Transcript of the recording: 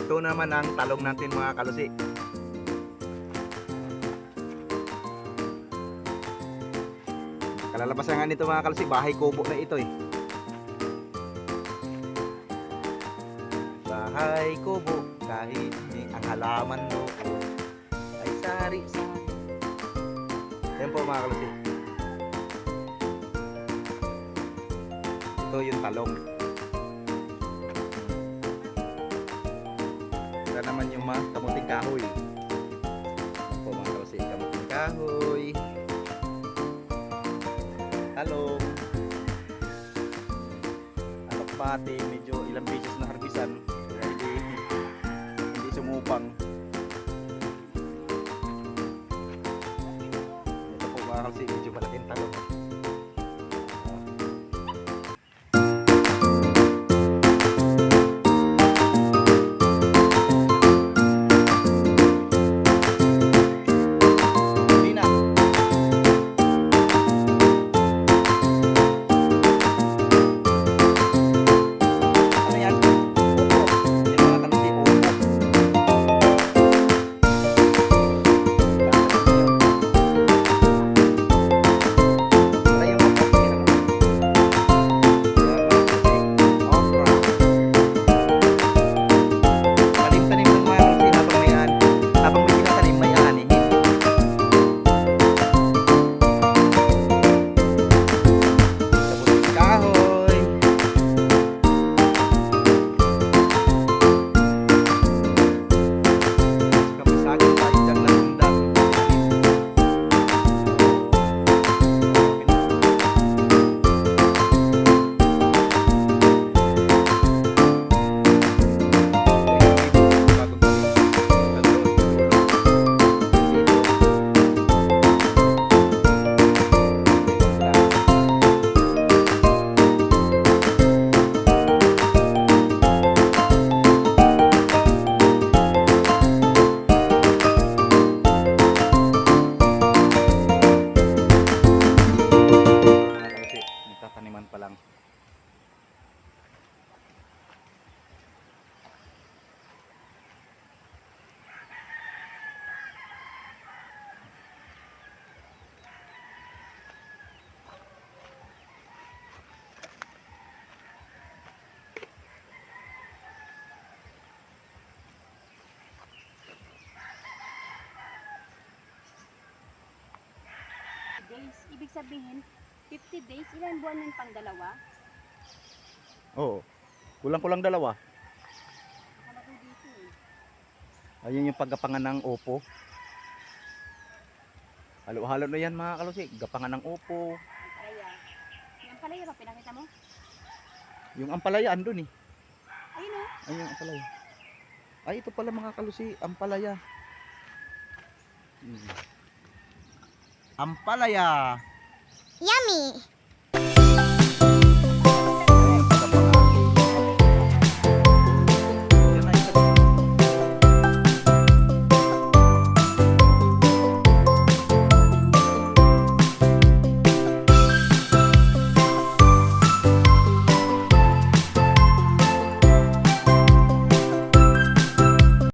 Ito naman ang talong natin mga kalusi. Kalalabasan nga nito mga kalusi, bahay kubo na ito eh. Bahay kubo, kahit ang halaman doon ay sari-sari. Yan po mga kalusi. Ito yung talong. Ito naman yung mga kamuting kahoy. Yan po mga kalusi, kamuting kahoy, talong, alokbate, medyo ilang beses na harbisan kaya hindi sumupang. Ito po mga kalusi, medyo malaking talong. Taniman pa lang. Days, ibig sabihin 50 days, ilan buwan yun pang dalawa? Oo. Kulang-kulang dalawa. Akala ko dito eh. Ayun yung paggapangan ng upo. Halo-halo na yan mga kalusi. Gapangan ng upo. Ampalaya. Yung ampalaya ba pinakita mo? Yung ampalaya andun eh. Ayun o. Ayun yung ampalaya. Ay ito pala mga kalusi. Ampalaya. Ampalaya. Yummy!